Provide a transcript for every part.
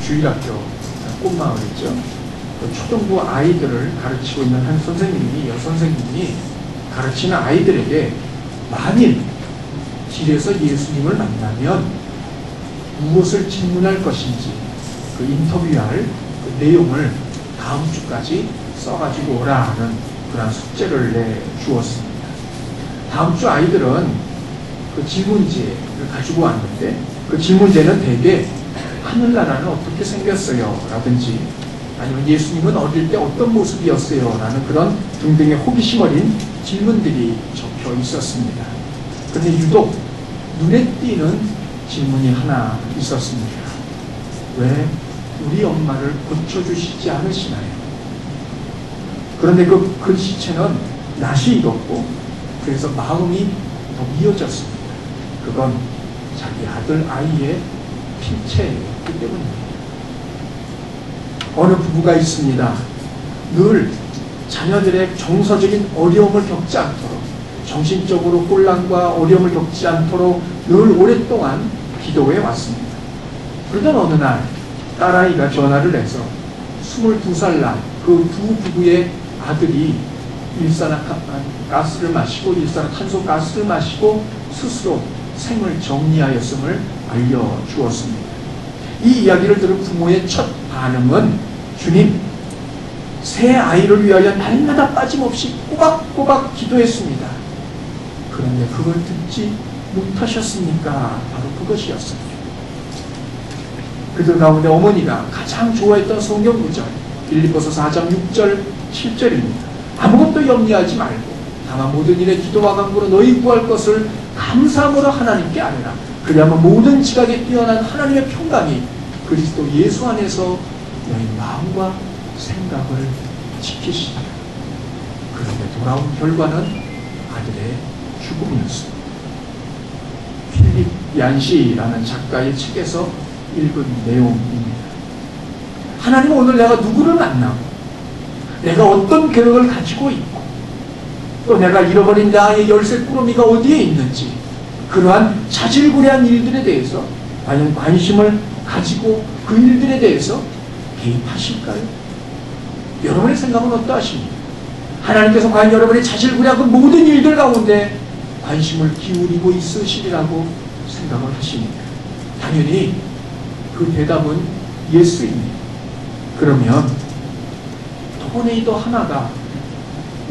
주일학교 꽃마을이죠. 그 초등부 아이들을 가르치고 있는 한 선생님이, 여선생님이 가르치는 아이들에게 만일 길에서 예수님을 만나면 무엇을 질문할 것인지 그 인터뷰할 그 내용을 다음 주까지 써가지고 오라 하는 그런 숙제를 내주었습니다. 다음 주 아이들은 그 질문지를 가지고 왔는데 그 질문지는 대개 하늘나라는 어떻게 생겼어요? 라든지 아니면 예수님은 어릴 때 어떤 모습이었어요? 라는 그런 등등의 호기심 어린 질문들이 적혀 있었습니다. 그런데 유독 눈에 띄는 질문이 하나 있었습니다. 왜 우리 엄마를 고쳐주시지 않으시나요? 그런데 그 글씨체는 낯이 익었고 그래서 마음이 더 미어졌습니다. 그건 자기 아들 아이의 필체였기 때문입니다. 어느 부부가 있습니다. 늘 자녀들의 정서적인 어려움을 겪지 않도록, 정신적으로 혼란과 어려움을 겪지 않도록 늘 오랫동안 기도해 왔습니다. 그러던 어느 날 딸아이가 전화를 해서 22살 난 그 두 부부의 아들이 일산화가스를 마시고 일산화탄소가스를 마시고 스스로 생을 정리하였음을 알려주었습니다. 이 이야기를 들은 부모의 첫 반응은 주님, 새 아이를 위하여 날마다 빠짐없이 꼬박꼬박 기도했습니다. 그런데 그걸 듣지 못하셨습니까? 바로 그것이었습니다. 그들 가운데 어머니가 가장 좋아했던 성경 구절 빌립보서 4장 6절 7절입니다. 아무것도 염려하지 말고 다만 모든 일에 기도와 간구로 너희 구할 것을 감사함으로 하나님께 아뢰라. 그리하면 모든 지각에 뛰어난 하나님의 평강이 그리스도 예수 안에서 너희 마음과 생각을 지키시리라. 그런데 돌아온 결과는 아들의 죽음이었습니다. 필립 얀시라는 작가의 책에서 읽은 내용입니다. 하나님은 오늘 내가 누구를 만나고 내가 어떤 계획을 가지고 있고 또 내가 잃어버린 나의 열쇠 꾸러미가 어디에 있는지 그러한 자질구레한 일들에 대해서 과연 관심을 가지고 그 일들에 대해서 개입하실까요? 여러분의 생각은 어떠하십니까? 하나님께서 과연 여러분의 자질구레한 그 모든 일들 가운데 관심을 기울이고 있으시리라고 생각을 하십니까? 당연히 그 대답은 예스입니다. 그러면 토네이도 하나가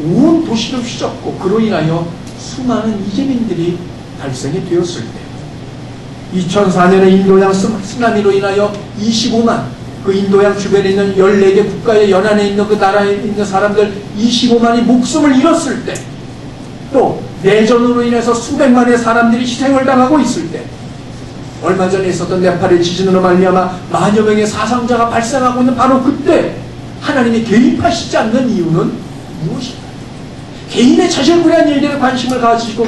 온 도시를 휘젓고 그로 인하여 수많은 이재민들이 발생이 되었을 때 2004년에 인도양 쓰나미로 인하여 25만 그 인도양 주변에 있는 14개 국가의 연안에 있는 그 나라에 있는 사람들 25만이 목숨을 잃었을 때 또 내전으로 인해서 수백만의 사람들이 희생을 당하고 있을 때 얼마 전에 있었던 네팔의 지진으로 말미암아 만여 명의 사상자가 발생하고 있는 바로 그때 하나님이 개입하시지 않는 이유는 무엇일까요? 개인의 자질구레한 일들에 관심을 가지고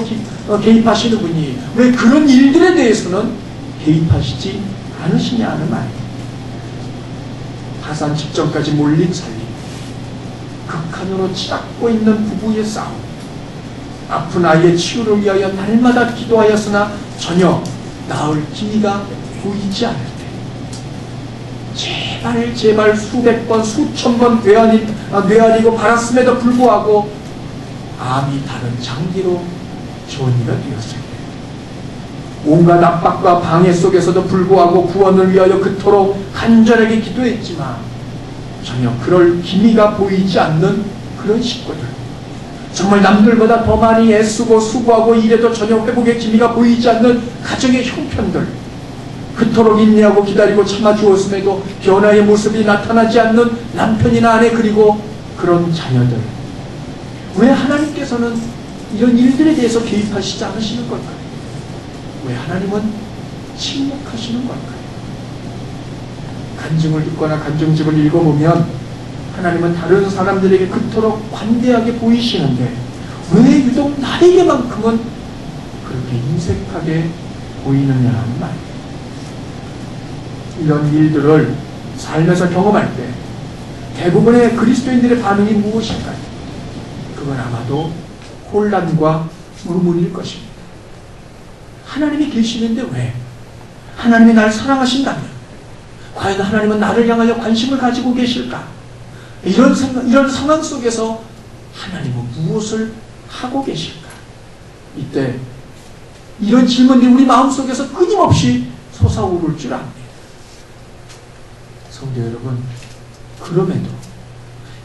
개입하시는 분이 왜 그런 일들에 대해서는 개입하시지 않으시냐는 말입니다. 파산 직전까지 몰린 살림, 극한으로 치닫고 있는 부부의 싸움, 아픈 아이의 치유를 위하여 날마다 기도하였으나 전혀 나을 기미가 보이지 않을 때 제발 수백 번 수천 번 뇌아리고 바랐음에도 불구하고 암이 다른 장기로 전이가 되었을 때 온갖 압박과 방해 속에서도 불구하고 구원을 위하여 그토록 간절하게 기도했지만 전혀 그럴 기미가 보이지 않는 그런 식구들, 정말 남들보다 더 많이 애쓰고 수고하고 이래도 전혀 회복의 기미가 보이지 않는 가정의 형편들, 그토록 인내하고 기다리고 참아주었음에도 변화의 모습이 나타나지 않는 남편이나 아내 그리고 그런 자녀들, 왜 하나님께서는 이런 일들에 대해서 개입하시지 않으시는 걸까요? 왜 하나님은 침묵하시는 걸까요? 간증을 듣거나 간증집을 읽어보면 하나님은 다른 사람들에게 그토록 관대하게 보이시는데 왜 유독 나에게만큼은 그렇게 인색하게 보이느냐는 말이에요. 이런 일들을 삶에서 경험할 때 대부분의 그리스도인들의 반응이 무엇일까요? 그건 아마도 혼란과 의문일 것입니다. 하나님이 계시는데 왜? 하나님이 날 사랑하신다면, 과연 하나님은 나를 향하여 관심을 가지고 계실까? 이런 상황 속에서 하나님은 무엇을 하고 계실까? 이때 이런 질문들이 우리 마음속에서 끊임없이 솟아오를 줄 압니다. 성도 여러분, 그럼에도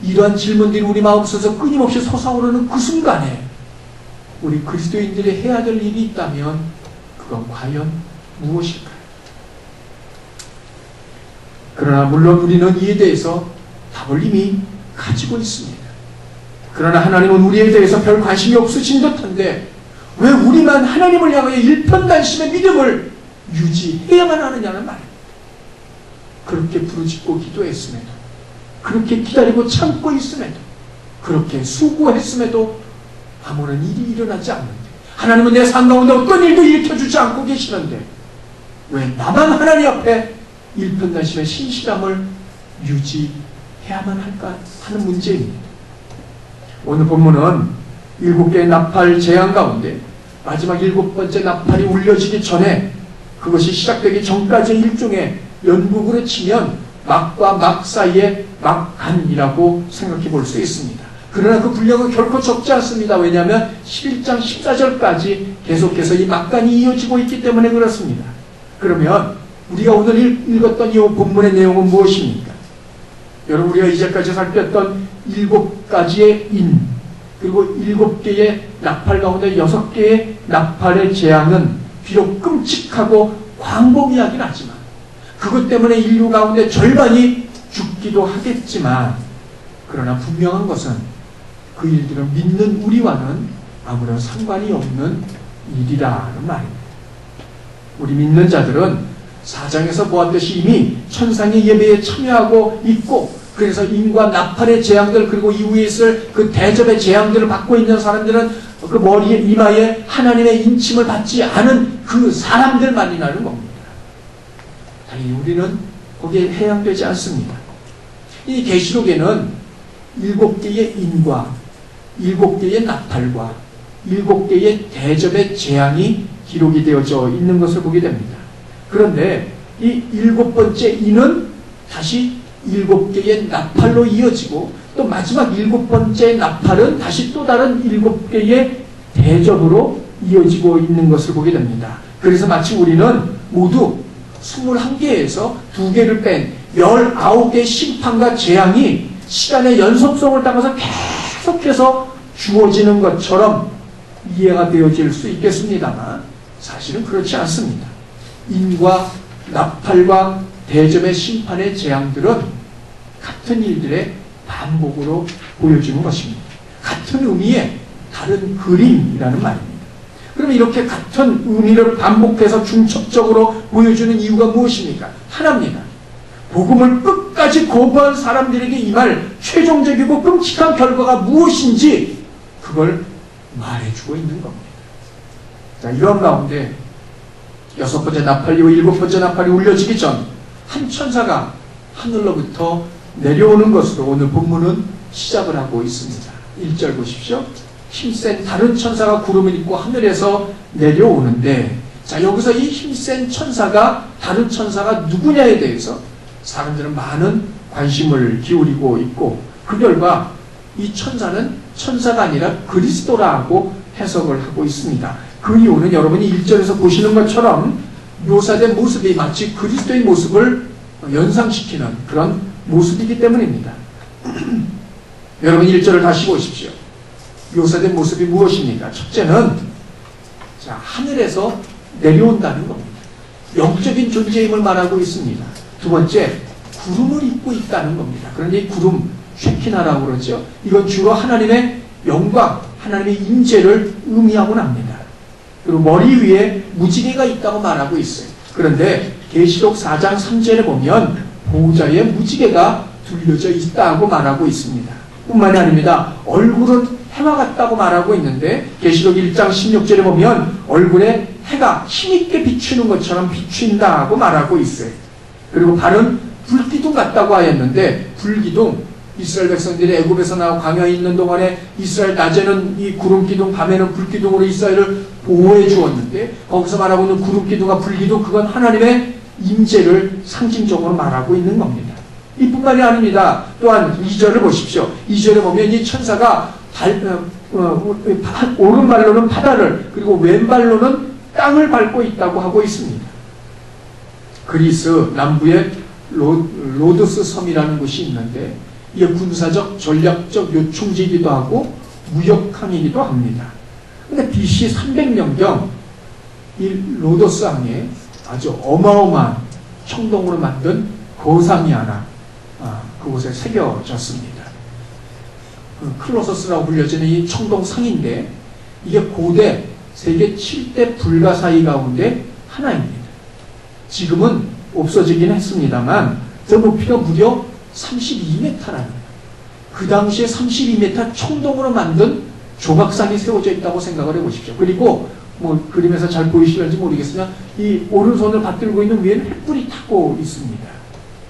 이러한 질문들이 우리 마음속에서 끊임없이 솟아오르는 그 순간에 우리 그리스도인들이 해야 될 일이 있다면 그건 과연 무엇일까요? 그러나 물론 우리는 이에 대해서 답을 이미 가지고 있습니다. 그러나 하나님은 우리에 대해서 별 관심이 없으신 듯한데 왜 우리만 하나님을 향하여 일편단심의 믿음을 유지해야만 하느냐는 말입니다. 그렇게 부르짖고 기도했음에도, 그렇게 기다리고 참고 있음에도, 그렇게 수고했음에도 아무런 일이 일어나지 않는데, 하나님은 내 삶 가운데 어떤 일도 일으켜주지 않고 계시는데 왜 나만 하나님 앞에 일편단심의 신실함을 유지해야만 할까 하는 문제입니다. 오늘 본문은 7개의 나팔 재앙 가운데 마지막 7번째 나팔이 울려지기 전에, 그것이 시작되기 전까지의 일종의 연극으로 치면 막과 막 사이의 막간이라고 생각해 볼 수 있습니다. 그러나 그 분량은 결코 적지 않습니다. 왜냐하면 11장 14절까지 계속해서 이 막간이 이어지고 있기 때문에 그렇습니다. 그러면 우리가 오늘 읽었던 이 본문의 내용은 무엇입니까? 여러분, 우리가 이제까지 살폈던 7가지의 인, 그리고 7개의 나팔 가운데 6개의 나팔의 재앙은 비록 끔찍하고 광범위하긴 하지만, 그것 때문에 인류 가운데 절반이 죽기도 하겠지만, 그러나 분명한 것은 그 일들을 믿는 우리와는 아무런 상관이 없는 일이라는 말입니다. 우리 믿는 자들은 4장에서 보았듯이 이미 천상의 예배에 참여하고 있고, 그래서 인과 나팔의 재앙들, 그리고 이후에 있을 그 대접의 재앙들을 받고 있는 사람들은 그 머리에, 이마에 하나님의 인침을 받지 않은 그 사람들만이라는 겁니다. 당연히 우리는 거기에 해당되지 않습니다. 이 계시록에는 7개의 인과 7개의 나팔과 7개의 대접의 재앙이 기록이 되어져 있는 것을 보게 됩니다. 그런데 이 7번째 인은 다시 7개의 나팔로 이어지고, 또 마지막 7번째 나팔은 다시 또 다른 7개의 대접으로 이어지고 있는 것을 보게 됩니다. 그래서 마치 우리는 모두 21개에서 2개를 뺀 19개의 심판과 재앙이 시간의 연속성을 따라서 계속해서 주어지는 것처럼 이해가 되어질 수 있겠습니다만 사실은 그렇지 않습니다. 인과 나팔과 대접의 심판의 재앙들은 같은 일들의 반복으로 보여주는 것입니다. 같은 의미의 다른 그림이라는 말입니다. 그러면 이렇게 같은 의미를 반복해서 중첩적으로 보여주는 이유가 무엇입니까? 하나입니다. 복음을 끝까지 거부한 사람들에게 임할 최종적이고 끔찍한 결과가 무엇인지 그걸 말해주고 있는 겁니다. 자, 이런 가운데 6번째 나팔 이후 7번째 나팔이 울려지기 전 한 천사가 하늘로부터 내려오는 것으로 오늘 본문은 시작을 하고 있습니다. 1절 보십시오. 힘센 다른 천사가 구름을 입고 하늘에서 내려오는데, 자, 여기서 이 힘센 천사가, 다른 천사가 누구냐에 대해서 사람들은 많은 관심을 기울이고 있고, 그 결과 이 천사는 천사가 아니라 그리스도라고 해석을 하고 있습니다. 그 이유는 여러분이 1절에서 보시는 것처럼 묘사된 모습이 마치 그리스도의 모습을 연상시키는 그런 모습이기 때문입니다. 여러분 1절을 다시 보십시오. 묘사된 모습이 무엇입니까? 첫째는 자, 하늘에서 내려온다는 겁니다. 영적인 존재임을 말하고 있습니다. 두 번째, 구름을 입고 있다는 겁니다. 그런데 이 구름, 쉐키나라고 그러죠. 이건 주로 하나님의 영광, 하나님의 임재를 의미하곤 합니다. 그리고 머리 위에 무지개가 있다고 말하고 있어요. 그런데 계시록 4장 3절에 보면 보호자의 무지개가 둘려져 있다고 말하고 있습니다. 뿐만이 아닙니다. 얼굴은 해와 같다고 말하고 있는데 계시록 1장 16절에 보면 얼굴에 해가 힘있게 비추는 것처럼 비춘다고 말하고 있어요. 그리고 발은 불기둥 같다고 하였는데, 불기둥, 이스라엘 백성들이 애굽에서 나와 광야에 있는 동안에 이스라엘 낮에는 이 구름기둥, 밤에는 불기둥으로 이스라엘을 보호해 주었는데, 거기서 말하고 있는 구름기둥과 불기둥, 그건 하나님의 임재를 상징적으로 말하고 있는 겁니다. 이뿐만이 아닙니다. 또한 2절을 보십시오. 2절에 보면 이 천사가 오른발로는 바다를 그리고 왼발로는 땅을 밟고 있다고 하고 있습니다. 그리스 남부에 로드스 섬이라는 곳이 있는데 이게 군사적 전략적 요충지이기도 하고 무역항이기도 합니다. 근데 BC 300년경 이 로도스 항에 아주 어마어마한 청동으로 만든 거상이 하나 그곳에 새겨졌습니다. 클로서스라고 불려지는 이 청동상인데 이게 고대 세계 7대 불가사의 가운데 하나입니다. 지금은 없어지긴 했습니다만 그 높이가 무려 32m라는 그 당시에 32m 청동으로 만든 조각상이 세워져 있다고 생각을 해보십시오. 그리고 뭐 그림에서 잘 보이실지 모르겠으나 이 오른손을 받들고 있는 위에는 횃불이 타고 있습니다.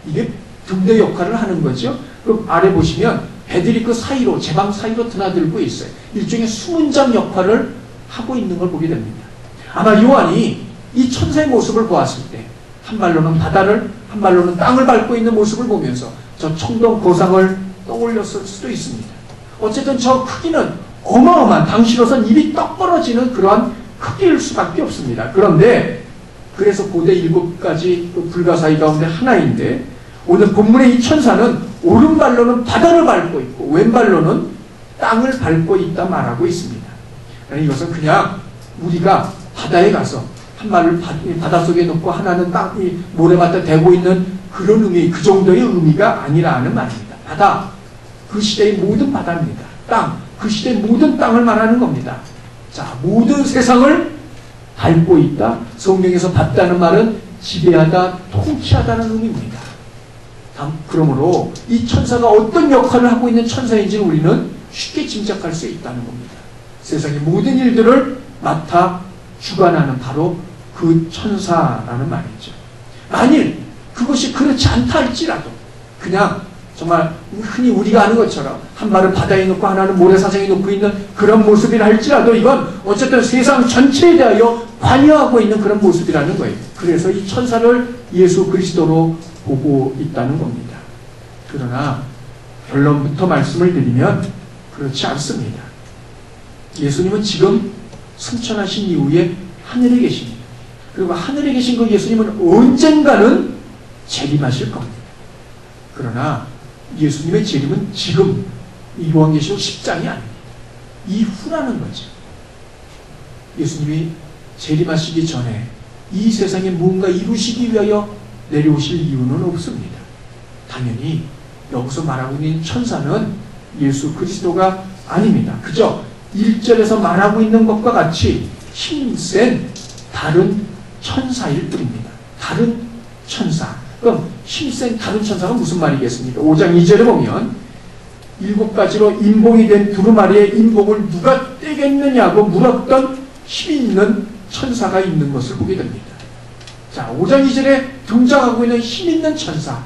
이게 등대 역할을 하는 거죠. 그 아래 보시면 배들이 그 사이로 제방 사이로 드나들고 있어요. 일종의 수문장 역할을 하고 있는 걸 보게 됩니다. 아마 요한이 이 천사의 모습을 보았을 때 한 발로는 바다를 한 발로는 땅을 밟고 있는 모습을 보면서 저 청동 거상을 떠올렸을 수도 있습니다. 어쨌든 저 크기는 어마어마한 당시로선 입이 떡 벌어지는 그러한 크기일 수밖에 없습니다. 그런데 그래서 고대 7가지 불가사의 가운데 하나인데 오늘 본문의 이 천사는 오른발로는 바다를 밟고 있고 왼발로는 땅을 밟고 있다 말하고 있습니다. 이것은 그냥 우리가 바다에 가서 한 발을 바닷속에 놓고 하나는 땅이 모래밭에 대고 있는 그런 의미, 그 정도의 의미가 아니라는 말입니다. 바다, 그 시대의 모든 바다입니다. 땅, 그 시대의 모든 땅을 말하는 겁니다. 자, 모든 세상을 밟고 있다. 성경에서 밟다는 말은 지배하다, 통치하다는 의미입니다. 그러므로 이 천사가 어떤 역할을 하고 있는 천사인지는 우리는 쉽게 짐작할 수 있다는 겁니다. 세상의 모든 일들을 맡아 주관하는 바로 그 천사라는 말이죠. 만일 그것이 그렇지 않다 할지라도 그냥 정말 흔히 우리가 아는 것처럼 한 발을 바다에 놓고 하나는 모래사장에 놓고 있는 그런 모습이라 할지라도 이건 어쨌든 세상 전체에 대하여 관여하고 있는 그런 모습이라는 거예요. 그래서 이 천사를 예수 그리스도로 보고 있다는 겁니다. 그러나 결론부터 말씀을 드리면 그렇지 않습니다. 예수님은 지금 승천하신 이후에 하늘에 계십니다. 그리고 하늘에 계신 그 예수님은 언젠가는 재림하실 겁니다. 그러나 예수님의 재림은 지금 이 요한계시록 10장이 아닙니다. 이후라는 거죠. 예수님이 재림하시기 전에 이 세상에 무언가 이루시기 위하여 내려오실 이유는 없습니다. 당연히 여기서 말하고 있는 천사는 예수 그리스도가 아닙니다. 그저 1절에서 말하고 있는 것과 같이 힘센 다른 천사일 뿐입니다. 다른 천사. 그럼 힘센 다른 천사가 무슨 말이겠습니까? 5장 2절에 보면 7가지로 인봉이 된 두루마리의 인봉을 누가 떼겠느냐고 물었던 힘있는 천사가 있는 것을 보게 됩니다. 자, 5장 2절에 등장하고 있는 힘있는 천사.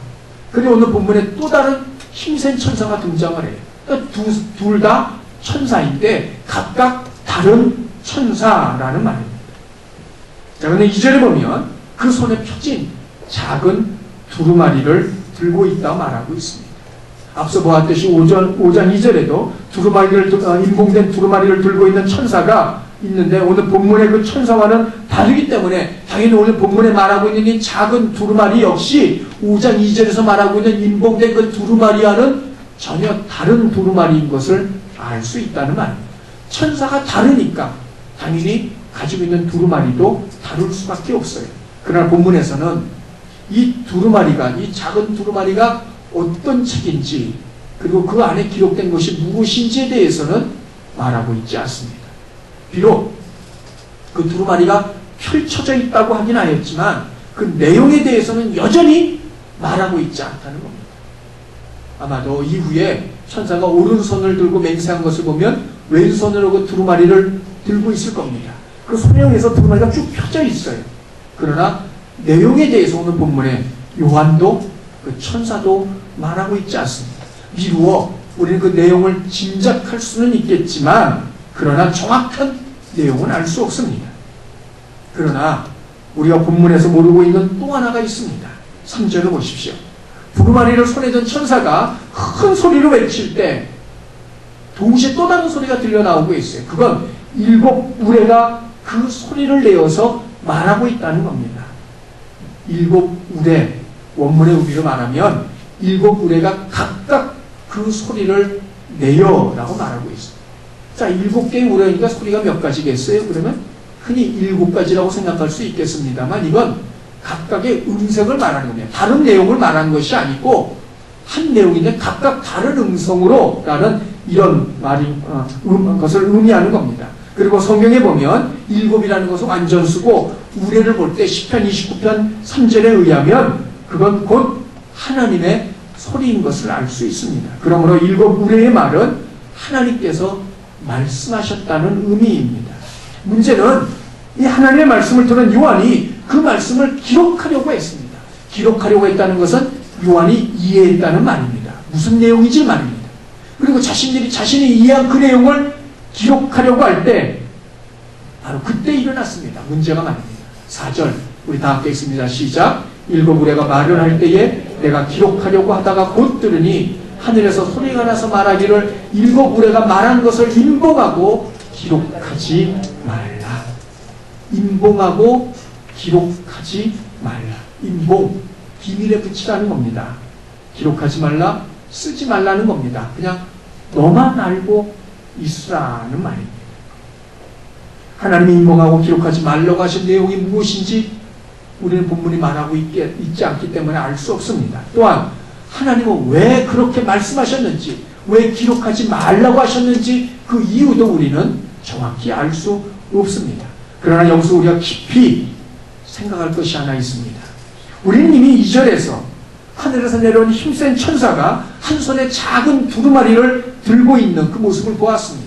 그리고 오늘 본문에 또 다른 힘센 천사가 등장을 해요. 그러니까 둘 다 천사인데 각각 다른 천사라는 말입니다. 자, 그런데 2절에 보면 그 손에 펴진 작은 두루마리를 들고 있다 말하고 있습니다. 앞서 보았듯이 5장 2절에도 인봉된 두루마리를 들고 있는 천사가 있는데 오늘 본문의 그 천사와는 다르기 때문에 당연히 오늘 본문에 말하고 있는 이 작은 두루마리 역시 5장 2절에서 말하고 있는 인봉된 그 두루마리와는 전혀 다른 두루마리인 것을 알 수 있다는 말입니다. 천사가 다르니까 당연히 가지고 있는 두루마리도 다를 수밖에 없어요. 그러나 본문에서는 이 두루마리가, 이 작은 두루마리가 어떤 책인지 그리고 그 안에 기록된 것이 무엇인지에 대해서는 말하고 있지 않습니다. 비록 그 두루마리가 펼쳐져 있다고 하긴 하였지만 그 내용에 대해서는 여전히 말하고 있지 않다는 겁니다. 아마도 이후에 천사가 오른손을 들고 맹세한 것을 보면 왼손으로 그 두루마리를 들고 있을 겁니다. 그 손형에서 두루마리가 쭉 펴져 있어요. 그러나 내용에 대해서 오늘 본문에 요한도 그 천사도 말하고 있지 않습니다. 미루어 우리는 그 내용을 짐작할 수는 있겠지만 그러나 정확한 내용은 알 수 없습니다. 그러나 우리가 본문에서 모르고 있는 또 하나가 있습니다. 3절을 보십시오. 두루마리를 손에 든 천사가 큰 소리로 외칠 때 동시에 또 다른 소리가 들려 나오고 있어요. 그건 7 우레가 그 소리를 내어서 말하고 있다는 겁니다. 7 우레, 원문의 의미로 말하면 7 우레가 각각 그 소리를 내어라고 말하고 있어요. 자, 7개의 우레니까 소리가 몇 가지겠어요? 그러면 흔히 7가지라고 생각할 수 있겠습니다만 이건 각각의 음색을 말하는 겁니다. 다른 내용을 말하는 것이 아니고 한 내용인데 각각 다른 음성으로 라는 이런 것을 의미하는 겁니다. 그리고 성경에 보면 7이라는 것은 완전수고 우레를 볼 때 시편 29편 3절에 의하면 그건 곧 하나님의 소리인 것을 알 수 있습니다. 그러므로 7 우레의 말은 하나님께서 말씀하셨다는 의미입니다. 문제는 이 하나님의 말씀을 들은 요한이 그 말씀을 기록하려고 했습니다. 기록하려고 했다는 것은 요한이 이해했다는 말입니다. 무슨 내용인지 말입니다. 그리고 자신이 이해한 그 내용을 기록하려고 할 때 바로 그때 일어났습니다. 문제가 말입니다. 4절 우리 다 함께 읽습니다. 시작. 7 우레가 말을 할 때에 내가 기록하려고 하다가 곧 들으니 하늘에서 소리가 나서 말하기를 7 우레가 말한 것을 인봉하고 기록하지 말라. 인봉하고 기록하지 말라. 인봉, 비밀에 붙이라는 겁니다. 기록하지 말라, 쓰지 말라는 겁니다. 그냥 너만 알고 있으라는 말입니다. 하나님이 인봉하고 기록하지 말라고 하신 내용이 무엇인지 우리는 본문이 말하고 있지 않기 때문에 알 수 없습니다. 또한 하나님은 왜 그렇게 말씀하셨는지, 왜 기록하지 말라고 하셨는지 그 이유도 우리는 정확히 알 수 없습니다. 그러나 여기서 우리가 깊이 생각할 것이 하나 있습니다. 우리는 이미 2절에서 하늘에서 내려온 힘센 천사가 한 손에 작은 두루마리를 들고 있는 그 모습을 보았습니다.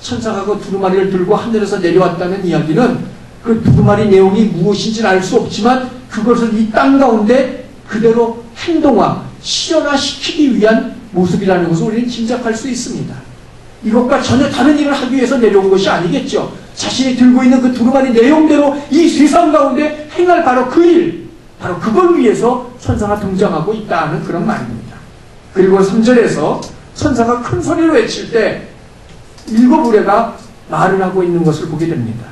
천사가 그 두루마리를 들고 하늘에서 내려왔다는 이야기는 그 두루마리 내용이 무엇인지는 알 수 없지만 그것을 이 땅 가운데 그대로 행동화, 실현화시키기 위한 모습이라는 것을 우리는 짐작할 수 있습니다. 이것과 전혀 다른 일을 하기 위해서 내려온 것이 아니겠죠. 자신이 들고 있는 그 두루마리 내용대로 이 세상 가운데 행할 바로 그 일, 바로 그걸 위해서 천사가 등장하고 있다는 그런 말입니다. 그리고 3절에서 천사가 큰 소리로 외칠 때 7 우레가 말을 하고 있는 것을 보게 됩니다.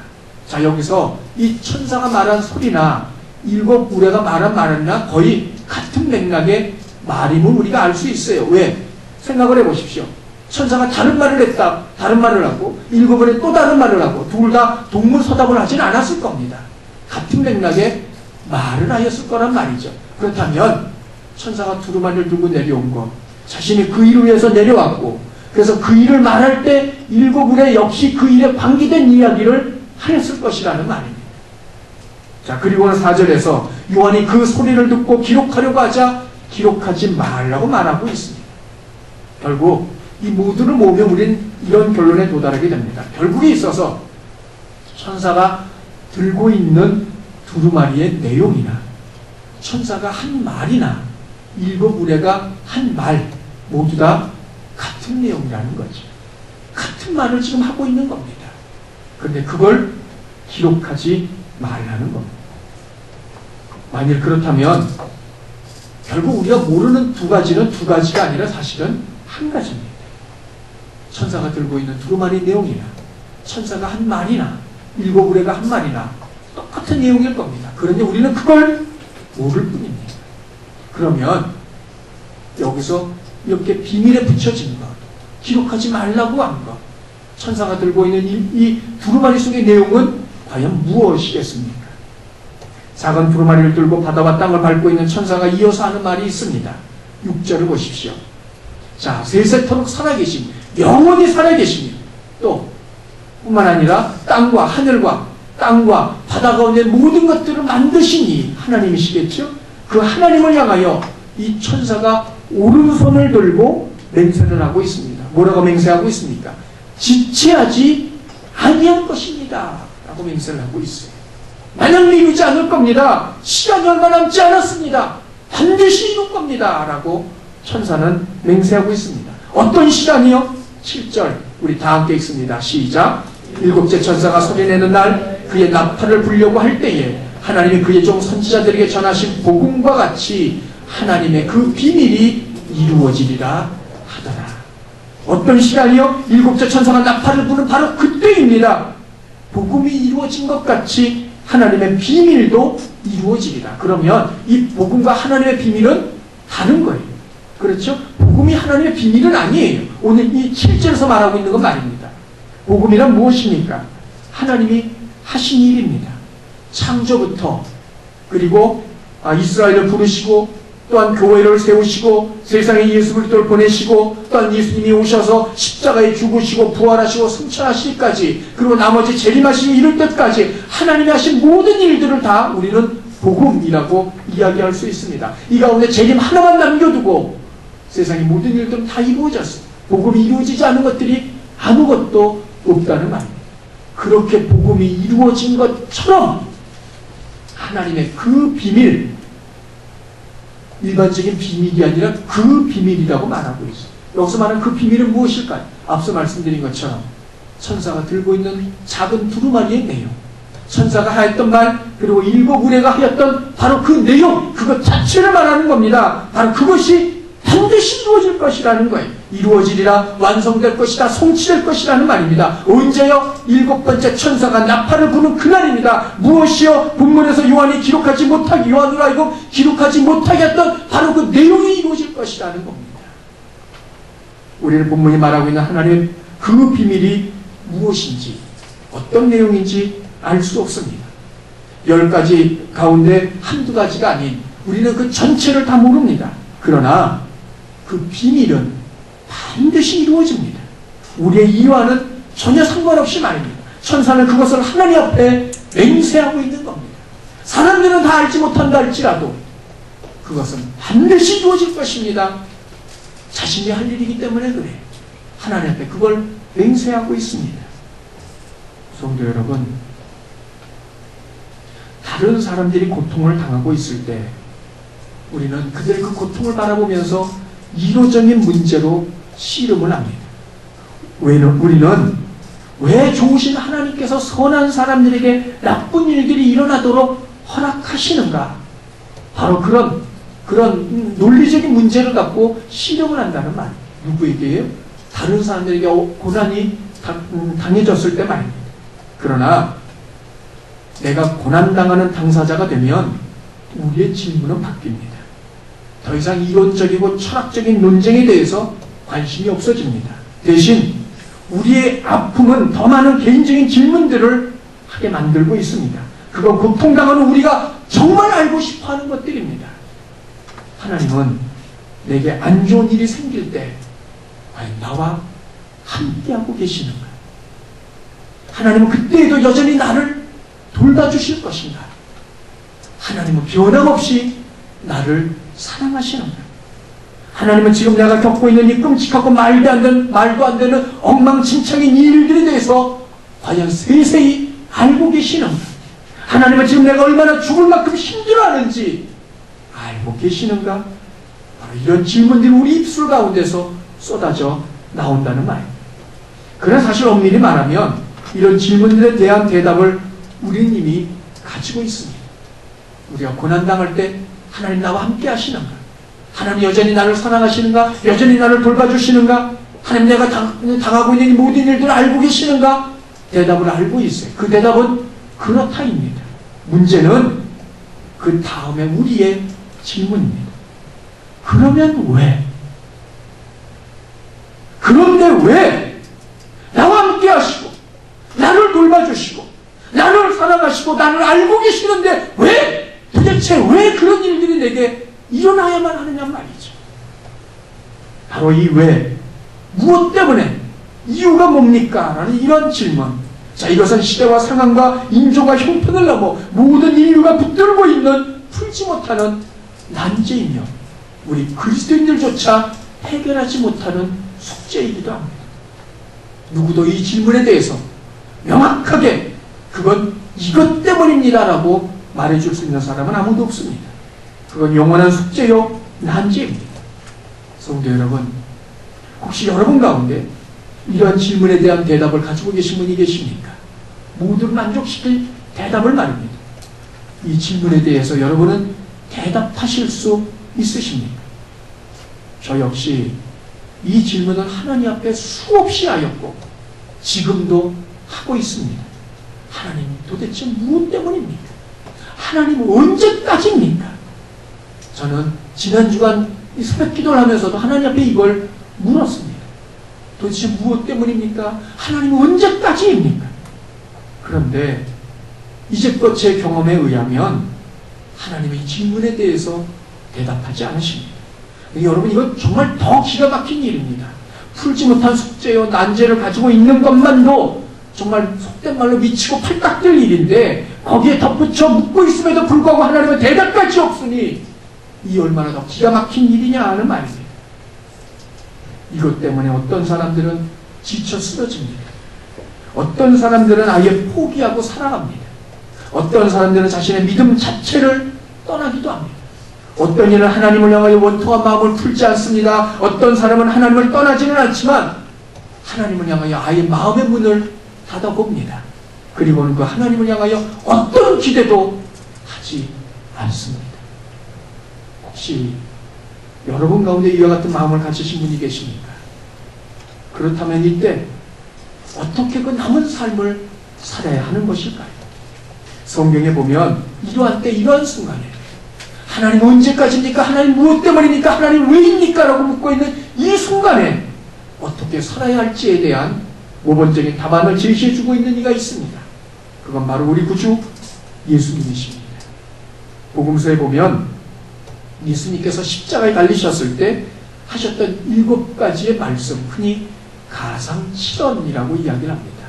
자, 여기서 이 천사가 말한 소리나 7 우레가 말한 말이나 거의 같은 맥락의 말임을 우리가 알 수 있어요. 왜? 생각을 해보십시오. 천사가 다른 말을 했다, 다른 말을 하고 7 번에 또 다른 말을 하고 둘 다 동물서답을 하지는 않았을 겁니다. 같은 맥락의 말을 하였을 거란 말이죠. 그렇다면 천사가 두루마리를 들고 내려온 것, 자신이 그 일을 위해서 내려왔고 그래서 그 일을 말할 때 7 우레 역시 그 일에 관계된 이야기를 하였을 것이라는 말입니다. 자, 그리고는 4절에서 요한이 그 소리를 듣고 기록하려고 하자 기록하지 말라고 말하고 있습니다. 결국 이 모두를 모으면 우리는 이런 결론에 도달하게 됩니다. 결국에 있어서 천사가 들고 있는 두루마리의 내용이나 천사가 한 말이나 7 우레가 한 말 모두 다 같은 내용이라는 거죠. 같은 말을 지금 하고 있는 겁니다. 그런데 그걸 기록하지 말라는 겁니다. 만일 그렇다면 결국 우리가 모르는 두 가지는 두 가지가 아니라 사실은 한 가지입니다. 천사가 들고 있는 두루마리 내용이나 천사가 한 말이나 7 우레가 한 말이나 똑같은 내용일 겁니다. 그런데 우리는 그걸 모를 뿐입니다. 그러면 여기서 이렇게 비밀에 붙여진 것, 기록하지 말라고 한 것, 천사가 들고 있는 이 두루마리 속의 내용은 과연 무엇이겠습니까? 작은 두루마리를 들고 바다와 땅을 밟고 있는 천사가 이어서 하는 말이 있습니다. 6절을 보십시오. 자, 세세토록 살아계신, 영원히 살아계시니 또 뿐만 아니라 땅과 하늘과 땅과 바다 가운데 모든 것들을 만드시니 하나님이시겠죠? 그 하나님을 향하여 이 천사가 오른손을 들고 맹세를 하고 있습니다. 뭐라고 맹세하고 있습니까? 지체하지 아니할 것입니다 라고 맹세를 하고 있어요. 마냥 이루지 않을 겁니다. 시간이 얼마 남지 않았습니다. 반드시 이룰 겁니다 라고 천사는 맹세하고 있습니다. 어떤 시간이요? 7절 우리 다 함께 읽습니다. 시작. 7째 천사가 소리내는 날 그의 나팔을 불려고 할 때에 하나님이 그의 종 선지자들에게 전하신 복음과 같이 하나님의 그 비밀이 이루어지리라 하더라. 어떤 시간이요? 일곱째 천사가 나팔을 부는 바로 그때입니다. 복음이 이루어진 것 같이 하나님의 비밀도 이루어지리라. 그러면 이 복음과 하나님의 비밀은 다른 거예요. 그렇죠? 복음이 하나님의 비밀은 아니에요. 오늘 이 7절에서 말하고 있는 건 말입니다. 복음이란 무엇입니까? 하나님이 하신 일입니다. 창조부터, 그리고 이스라엘을 부르시고 또한 교회를 세우시고 세상에 예수 그리스도를 보내시고 또한 예수님이 오셔서 십자가에 죽으시고 부활하시고 승천하시기까지, 그리고 나머지 재림하시기 이를 때까지 하나님이 하신 모든 일들을 다 우리는 복음이라고 이야기할 수 있습니다. 이 가운데 재림 하나만 남겨두고 세상의 모든 일들은 다 이루어졌어요. 복음이 이루어지지 않은 것들이 아무것도 없다는 말입니다. 그렇게 복음이 이루어진 것처럼 하나님의 그 비밀, 일반적인 비밀이 아니라 그 비밀이라고 말하고 있어요. 여기서 말하는 그 비밀은 무엇일까요? 앞서 말씀드린 것처럼 천사가 들고 있는 작은 두루마리의 내용, 천사가 하였던 말, 그리고 일곱 의뢰가 하였던 바로 그 내용, 그것 자체를 말하는 겁니다. 바로 그것이 반드시 이루어질 것이라는 거예요. 이루어지리라, 완성될 것이다, 성취될 것이라는 말입니다. 언제요? 일곱 번째 천사가 나팔을 부는 그날입니다. 무엇이요? 본문에서 요한으로 하여금 기록하지 못하게 했던 바로 그 내용이 이루어질 것이라는 겁니다. 우리는 본문이 말하고 있는 하나님의 그 비밀이 무엇인지, 어떤 내용인지 알 수 없습니다. 10가지 가운데 한두 가지가 아닌 우리는 그 전체를 다 모릅니다. 그러나 그 비밀은 반드시 이루어집니다. 우리의 이와는 전혀 상관없이 말입니다. 천사는 그것을 하나님 앞에 맹세하고 있는 겁니다. 사람들은 다 알지 못한다 할지라도 그것은 반드시 이루어질 것입니다. 자신이 할 일이기 때문에 그래요. 하나님 앞에 그걸 맹세하고 있습니다. 성도 여러분, 다른 사람들이 고통을 당하고 있을 때 우리는 그들의 그 고통을 바라보면서 이론적인 문제로 씨름을 합니다. 우리는 왜 좋으신 하나님께서 선한 사람들에게 나쁜 일들이 일어나도록 허락하시는가? 바로 그런 논리적인 문제를 갖고 씨름을 한다는 말. 누구에게요? 다른 사람들에게 고난이 당해졌을 때 말입니다. 그러나 내가 고난당하는 당사자가 되면 우리의 질문은 바뀝니다. 더 이상 이론적이고 철학적인 논쟁에 대해서 관심이 없어집니다. 대신 우리의 아픔은 더 많은 개인적인 질문들을 하게 만들고 있습니다. 그건 고통당하는 우리가 정말 알고 싶어하는 것들입니다. 하나님은 내게 안 좋은 일이 생길 때 과연 나와 함께하고 계시는가? 하나님은 그때에도 여전히 나를 돌봐주실 것인가? 하나님은 변함없이 나를 사랑하시는가? 하나님은 지금 내가 겪고 있는 이 끔찍하고 말도 안 되는 엉망진창인 이 일들에 대해서 과연 세세히 알고 계시는가? 하나님은 지금 내가 얼마나 죽을 만큼 힘들어하는지 알고 계시는가? 바로 이런 질문들이 우리 입술 가운데서 쏟아져 나온다는 말입니다. 그러나 사실 엄밀히 말하면 이런 질문들에 대한 대답을 우리는 이미 가지고 있습니다. 우리가 고난당할 때 하나님 나와 함께 하시는가? 하나님 여전히 나를 사랑하시는가? 여전히 나를 돌봐주시는가? 하나님 내가 당하고 있는 모든 일들을 알고 계시는가? 대답을 알고 있어요. 그 대답은 그렇다입니다. 문제는 그 다음에 우리의 질문입니다. 그러면 왜? 그런데 왜? 나와 함께 하시고 나를 돌봐주시고 나를 사랑하시고 나를 알고 계시는데 왜? 도대체 왜 그런 일들이 내게 일어나야만 하느냐 말이죠. 바로 이 왜, 무엇 때문에, 이유가 뭡니까? 라는 이런 질문. 자, 이것은 시대와 상황과 인종과 형편을 넘어 모든 인류가 붙들고 있는 풀지 못하는 난제이며 우리 그리스도인들조차 해결하지 못하는 숙제이기도 합니다. 누구도 이 질문에 대해서 명확하게 그건 이것 때문입니다 라고 말해줄 수 있는 사람은 아무도 없습니다. 그건 영원한 숙제요 난제입니다. 성도 여러분, 혹시 여러분 가운데 이러한 질문에 대한 대답을 가지고 계신 분이 계십니까? 모두를 만족시킬 대답을 말입니다. 이 질문에 대해서 여러분은 대답하실 수 있으십니까? 저 역시 이 질문을 하나님 앞에 수없이 하였고 지금도 하고 있습니다. 하나님 도대체 무엇 때문입니까? 하나님 언제까지입니까? 저는 지난 주간 이 새벽 기도를 하면서도 하나님 앞에 이걸 물었습니다. 도대체 무엇 때문입니까? 하나님 언제까지입니까? 그런데 이제껏 제 경험에 의하면 하나님의 질문에 대해서 대답하지 않으십니다. 여러분, 이건 정말 더 기가 막힌 일입니다. 풀지 못한 숙제요 난제를 가지고 있는 것만도 정말 속된 말로 미치고 팔딱 뜰 일인데 거기에 덧붙여 묻고 있음에도 불구하고 하나님은 대답까지 없으니 이 얼마나 더 기가 막힌 일이냐 하는 말입니다. 이것 때문에 어떤 사람들은 지쳐 쓰러집니다. 어떤 사람들은 아예 포기하고 살아갑니다. 어떤 사람들은 자신의 믿음 자체를 떠나기도 합니다. 어떤 이는 하나님을 향하여 원통한 마음을 풀지 않습니다. 어떤 사람은 하나님을 떠나지는 않지만 하나님을 향하여 아예 마음의 문을 닫아봅니다. 그리고는 그 하나님을 향하여 어떤 기대도 하지 않습니다. 혹시 여러분 가운데 이와 같은 마음을 가지신 분이 계십니까? 그렇다면 이때 어떻게 그 남은 삶을 살아야 하는 것일까요? 성경에 보면 이러한 때 이러한 순간에 하나님 언제까지입니까? 하나님 무엇 때문입니까? 하나님 왜입니까? 라고 묻고 있는 이 순간에 어떻게 살아야 할지에 대한 모범적인 답안을 제시해주고 있는 이가 있습니다. 그건 바로 우리 구주 예수님이십니다. 복음서에 보면 예수님께서 십자가에 달리셨을 때 하셨던 7가지의 말씀, 흔히 가상칠언이라고 이야기를 합니다.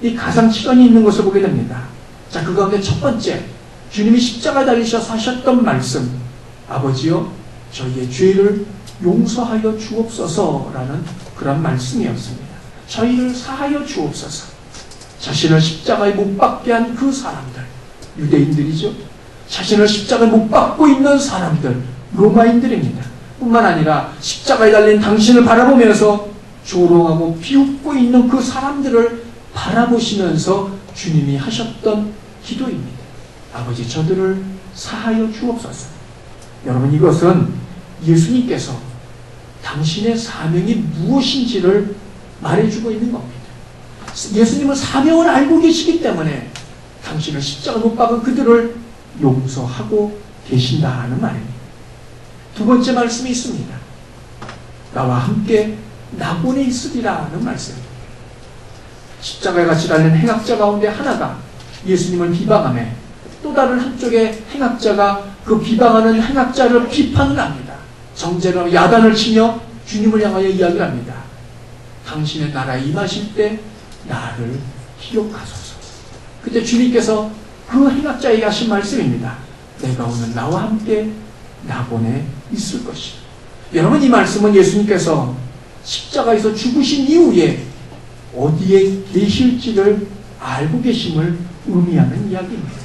이 가상칠언이 있는 것을 보게 됩니다. 자, 그 가운데 첫 번째, 주님이 십자가에 달리셔서 하셨던 말씀, 아버지여 저희의 죄를 용서하여 주옵소서라는 그런 말씀이었습니다. 저희를 사하여 주옵소서. 자신을 십자가에 못 박게 한 그 사람들, 유대인들이죠. 자신을 십자가에 못 박고 있는 사람들, 로마인들입니다. 뿐만 아니라 십자가에 달린 당신을 바라보면서 조롱하고 비웃고 있는 그 사람들을 바라보시면서 주님이 하셨던 기도입니다. 아버지 저들을 사하여 주옵소서. 여러분, 이것은 예수님께서 당신의 사명이 무엇인지를 말해주고 있는 겁니다. 예수님은 사명을 알고 계시기 때문에 당신을 십자가 못 박은 그들을 용서하고 계신다는 말입니다. 두 번째 말씀이 있습니다. 나와 함께 낙원에 있으리라는 말씀입니다. 십자가에 같이 달린 행악자 가운데 하나가 예수님을 비방하며 또 다른 한쪽의 행악자가 그 비방하는 행악자를 비판을 합니다. 정죄로 야단을 치며 주님을 향하여 이야기를 합니다. 당신의 나라에 임하실 때 나를 기억하소서. 그때 주님께서 그 행악자에게 하신 말씀입니다. 내가 오늘 나와 함께 낙원에 있을 것이다. 여러분, 이 말씀은 예수님께서 십자가에서 죽으신 이후에 어디에 계실지를 알고 계심을 의미하는 이야기입니다.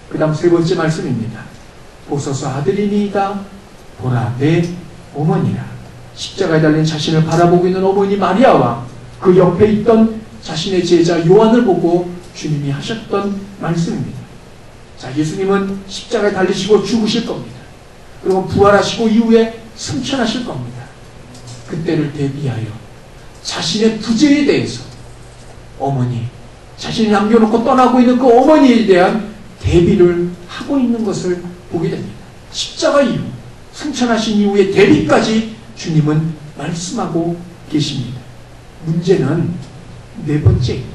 그 다음 세 번째 말씀입니다. 보소서 아들이니이다. 보라 내 어머니라. 십자가에 달린 자신을 바라보고 있는 어머니 마리아와 그 옆에 있던 자신의 제자 요한을 보고 주님이 하셨던 말씀입니다. 자, 예수님은 십자가에 달리시고 죽으실 겁니다. 그리고 부활하시고 이후에 승천하실 겁니다. 그때를 대비하여 자신의 부재에 대해서 어머니, 자신이 남겨놓고 떠나고 있는 그 어머니에 대한 대비를 하고 있는 것을 보게 됩니다. 십자가 이후, 승천하신 이후의 대비까지 주님은 말씀하고 계십니다. 문제는 네 번째입니다.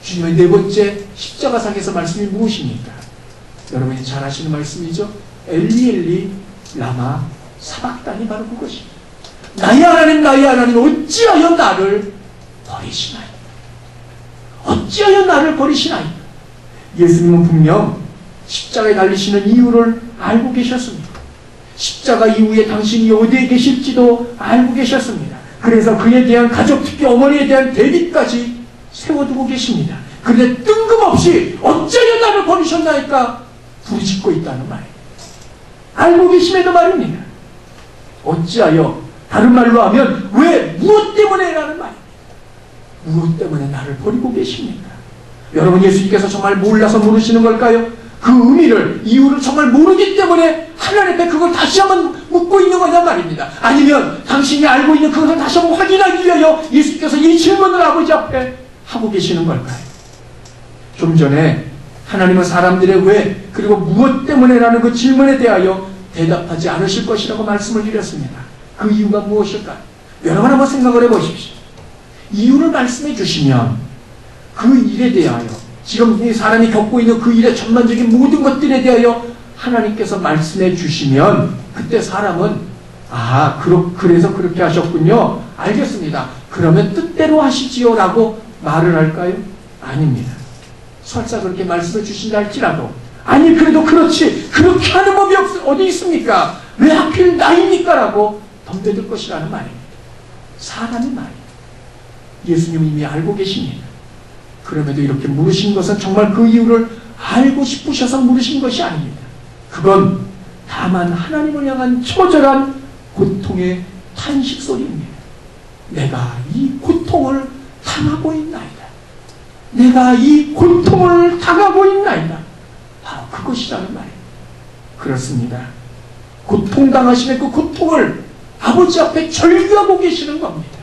주님의 네 번째 십자가상에서 말씀이 무엇입니까? 여러분이 잘 아시는 말씀이죠. 엘리 엘리 라마 사박단이 바로 그것입니다. 나의 하나님 어찌하여 나를 버리시나이까? 어찌하여 나를 버리시나이까? 예수님은 분명 십자가에 달리시는 이유를 알고 계셨습니다. 십자가 이후에 당신이 어디에 계실지도 알고 계셨습니다. 그래서 그에 대한 가족, 특히 어머니에 대한 대비까지 세워두고 계십니다. 그런데 뜬금없이 어찌하여 나를 버리셨나이까 부르짖고 있다는 말이에요. 알고 계심에도 말입니다. 어찌하여, 다른 말로 하면 왜, 무엇 때문에 라는 말입니다. 무엇 때문에 나를 버리고 계십니까? 여러분, 예수님께서 정말 몰라서 물으시는 걸까요? 그 의미를, 이유를 정말 모르기 때문에 하나님 앞에 그걸 다시 한번 묻고 있는 거냐 말입니다. 아니면 당신이 알고 있는 그것을 다시 한번 확인하기 위하여 예수께서 이 질문을 아버지 앞에 하고 계시는 걸까요? 좀 전에 하나님은 사람들의 왜 그리고 무엇 때문에라는 그 질문에 대하여 대답하지 않으실 것이라고 말씀을 드렸습니다. 그 이유가 무엇일까요? 여러분 한번 생각을 해보십시오. 이유를 말씀해 주시면 그 일에 대하여, 지금 이 사람이 겪고 있는 그 일의 전반적인 모든 것들에 대하여 하나님께서 말씀해 주시면 그때 사람은 그래서 그렇게 하셨군요. 알겠습니다. 그러면 뜻대로 하시지요 라고 말을 할까요? 아닙니다. 설사 그렇게 말씀해 주신다 할지라도 아니 그래도 그렇지 그렇게 하는 법이 어디 있습니까? 왜 하필 나입니까? 라고 덤벼들 것이라는 말입니다. 사람의 말입니다. 예수님은 이미 알고 계십니다. 그럼에도 이렇게 물으신 것은 정말 그 이유를 알고 싶으셔서 물으신 것이 아닙니다. 그건 다만 하나님을 향한 처절한 고통의 탄식 소리입니다. 내가 이 고통을 당하고 있나이다. 내가 이 고통을 당하고 있나이다. 바로 그것이라는 말이에요. 그렇습니다. 고통당하시는 그 고통을 아버지 앞에 절규하고 계시는 겁니다.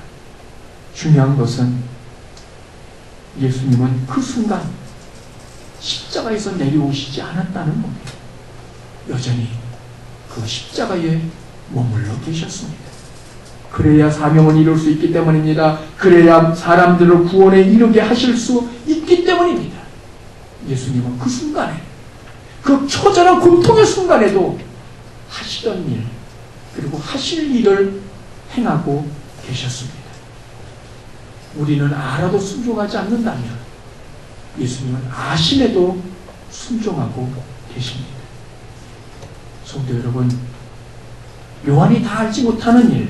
중요한 것은 예수님은 그 순간 십자가에서 내려오시지 않았다는 겁니다. 여전히 그 십자가에 머물러 계셨습니다. 그래야 사명을 이룰 수 있기 때문입니다. 그래야 사람들을 구원에 이르게 하실 수 있기 때문입니다. 예수님은 그 순간에, 그 처절한 고통의 순간에도 하시던 일, 그리고 하실 일을 행하고 계셨습니다. 우리는 알아도 순종하지 않는다면 예수님은 아심에도 순종하고 계십니다. 성도 여러분, 요한이 다 알지 못하는 일,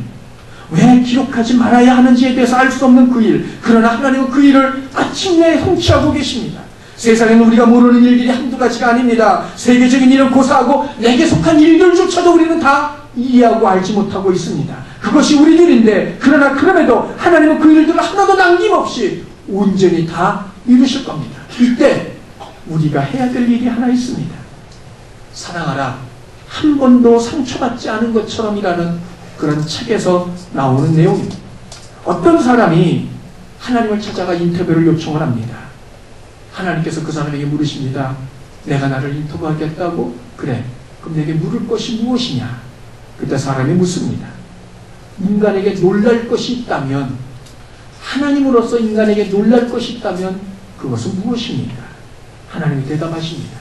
왜 기록하지 말아야 하는지에 대해서 알 수 없는 그 일, 그러나 하나님은 그 일을 마침내 성취하고 계십니다. 세상에는 우리가 모르는 일들이 한두 가지가 아닙니다. 세계적인 일은 고사하고 내게 속한 일들조차도 우리는 다 이해하고 알지 못하고 있습니다. 그것이 우리들인데, 그러나 그럼에도 하나님은 그 일들을 하나도 남김없이 온전히 다 이루실 겁니다. 이때 우리가 해야 될 일이 하나 있습니다. 사랑하라, 한 번도 상처받지 않은 것처럼이라는 그런 책에서 나오는 내용입니다. 어떤 사람이 하나님을 찾아가 인터뷰를 요청을 합니다. 하나님께서 그 사람에게 물으십니다. 내가 나를 인터뷰하겠다고? 그래. 그럼 내게 물을 것이 무엇이냐? 그때 사람이 묻습니다. 인간에게 놀랄 것이 있다면, 하나님으로서 인간에게 놀랄 것이 있다면 그것은 무엇입니까? 하나님이 대답하십니다.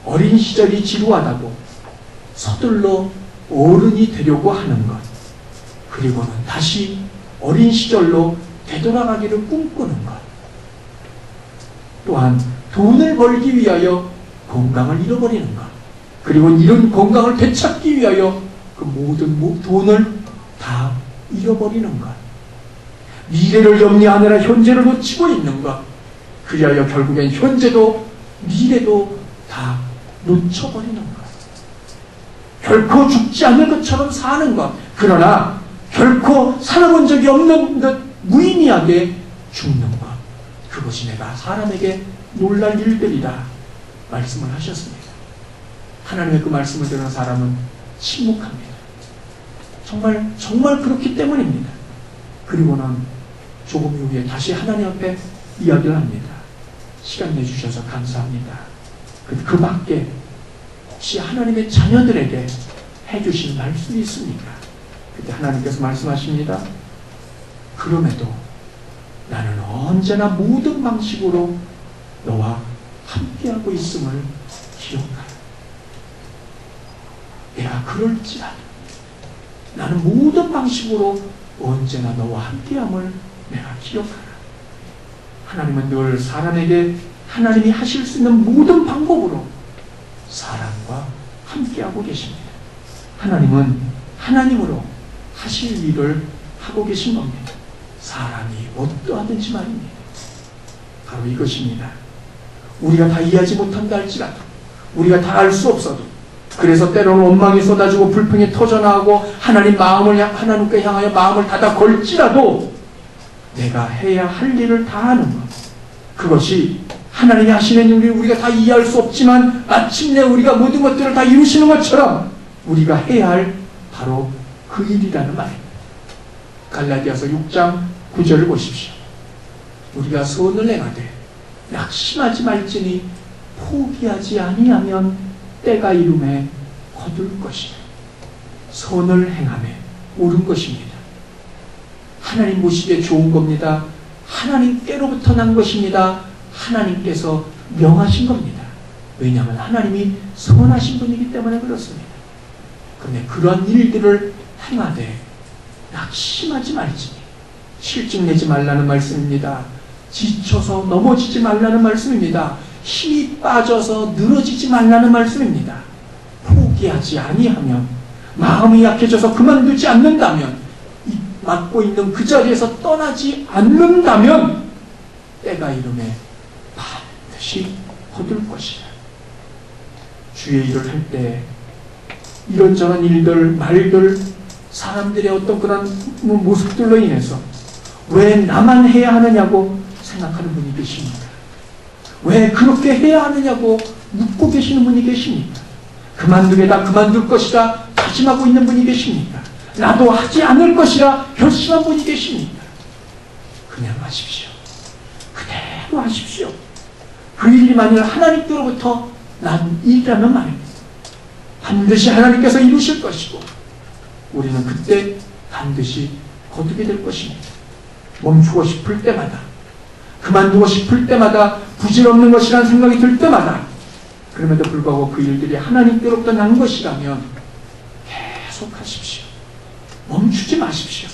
어린 시절이 지루하다고 서둘러 어른이 되려고 하는 것, 그리고는 다시 어린 시절로 되돌아가기를 꿈꾸는 것, 또한 돈을 벌기 위하여 건강을 잃어버리는 것, 그리고 이런 건강을 되찾기 위하여 그 모든 돈을 다 잃어버리는 것, 미래를 염려하느라 현재를 놓치고 있는 것, 그리하여 결국엔 현재도 미래도 다 놓쳐버리는 것, 결코 죽지 않을 것처럼 사는 것, 그러나 결코 살아본 적이 없는 듯 무의미하게 죽는 것, 그것이 내가 사람에게 놀랄 일들이다 말씀을 하셨습니다. 하나님의 그 말씀을 들은 사람은 침묵합니다. 정말 그렇기 때문입니다. 그리고는 조금 후에 다시 하나님 앞에 이야기를 합니다. 시간 내주셔서 감사합니다. 그 밖에 혹시 하나님의 자녀들에게 해주신 말씀이 있습니까? 그때 하나님께서 말씀하십니다. 그럼에도 나는 언제나 모든 방식으로 너와 함께하고 있음을 기억하라. 내가 그럴지라도 나는 모든 방식으로 언제나 너와 함께함을 내가 기억하라. 하나님은 늘 사람에게 하나님이 하실 수 있는 모든 방법으로 사람과 함께하고 계십니다. 하나님은 하나님으로 하실 일을 하고 계신 겁니다. 사람이 어떠하든지 말입니다. 바로 이것입니다. 우리가 다 이해하지 못한다 할지라도, 우리가 다 알 수 없어도, 그래서 때로는 원망이 쏟아지고 불평이 터져나오고 하나님께 향하여 마음을 닫아 걸지라도 내가 해야 할 일을 다 하는 것, 그것이 하나님이 하시는 일을 우리가 다 이해할 수 없지만 마침내 우리가 모든 것들을 다 이루시는 것처럼 우리가 해야 할 바로 그 일이라는 말입니다. 갈라디아서 6장 9절을 보십시오. 우리가 선을 행하되 낙심하지 말지니 포기하지 아니하면 때가 이름에 거둘 것이다. 선을 행하며 옳은 것입니다. 하나님 보시기에 좋은 겁니다. 하나님께로부터 난 것입니다. 하나님께서 명하신 겁니다. 왜냐하면 하나님이 선하신 분이기 때문에 그렇습니다. 그런데 그런 일들을 행하되 낙심하지 말지니 실증내지 말라는 말씀입니다. 지쳐서 넘어지지 말라는 말씀입니다. 힘이 빠져서 늘어지지 말라는 말씀입니다. 포기하지 아니하면, 마음이 약해져서 그만두지 않는다면, 맡고 있는 그 자리에서 떠나지 않는다면 때가 이름에 반드시 거둘 것이다. 주의 일을 할 때 이런저런 일들, 말들, 사람들의 어떤 그런 모습들로 인해서 왜 나만 해야 하느냐고 생각하는 분이 계십니다. 왜 그렇게 해야 하느냐고 묻고 계시는 분이 계십니까? 그만두겠다, 그만둘 것이다 다짐하고 있는 분이 계십니까? 나도 하지 않을 것이라 결심한 분이 계십니까? 그냥 하십시오. 그대로 하십시오. 그 일이 만일 하나님께로부터 난 일이라면 말입니다. 반드시 하나님께서 이루실 것이고 우리는 그때 반드시 거두게 될 것입니다. 멈추고 싶을 때마다, 그만두고 싶을 때마다, 부질없는 것이라는 생각이 들 때마다, 그럼에도 불구하고 그 일들이 하나님께로부터 난 것이라면 계속 하십시오. 멈추지 마십시오.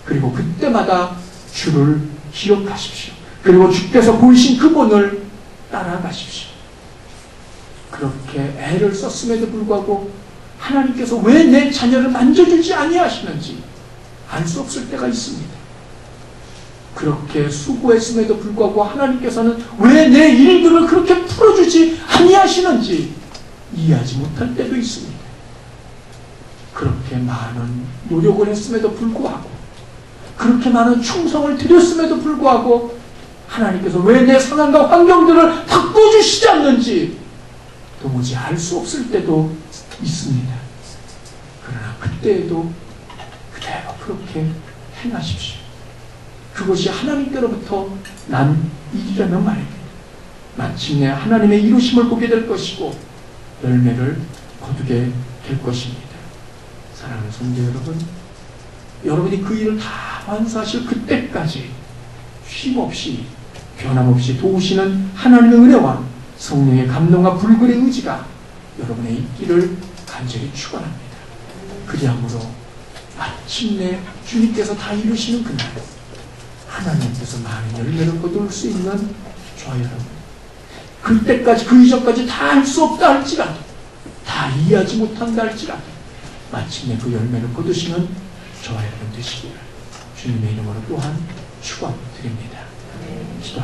그리고 그때마다 주를 기억하십시오. 그리고 주께서 보이신 그분을 따라가십시오. 그렇게 애를 썼음에도 불구하고 하나님께서 왜 내 자녀를 만져주지 아니하시는지 알 수 없을 때가 있습니다. 그렇게 수고했음에도 불구하고 하나님께서는 왜 내 일들을 그렇게 풀어주지 아니하시는지 이해하지 못할 때도 있습니다. 그렇게 많은 노력을 했음에도 불구하고, 그렇게 많은 충성을 드렸음에도 불구하고 하나님께서 왜 내 상황과 환경들을 바꿔주시지 않는지 도무지 알 수 없을 때도 있습니다. 그러나 그때에도 그대로 그렇게 행하십시오. 그것이 하나님께로부터 난 일이라는 말입니다. 마침내 하나님의 이루심을 보게 될 것이고 열매를 거두게 될 것입니다. 사랑하는 성도 여러분, 여러분이 그 일을 다 완수하실 그때까지 쉼없이 변함없이 도우시는 하나님의 은혜와 성령의 감동과 불굴의 의지가 여러분의 있기를 간절히 축원합니다. 그리함으로 마침내 주님께서 다 이루시는 그날 하나님께서 많은 열매를 거둘 수 있는 저와 여러분, 그때까지 그 이전까지 다 할 수 없다 할지라도, 다 이해하지 못한다 할지라도 마침내 그 열매를 거두시는 저와 여러분 되시기를 주님의 이름으로 또한 축원드립니다. 기도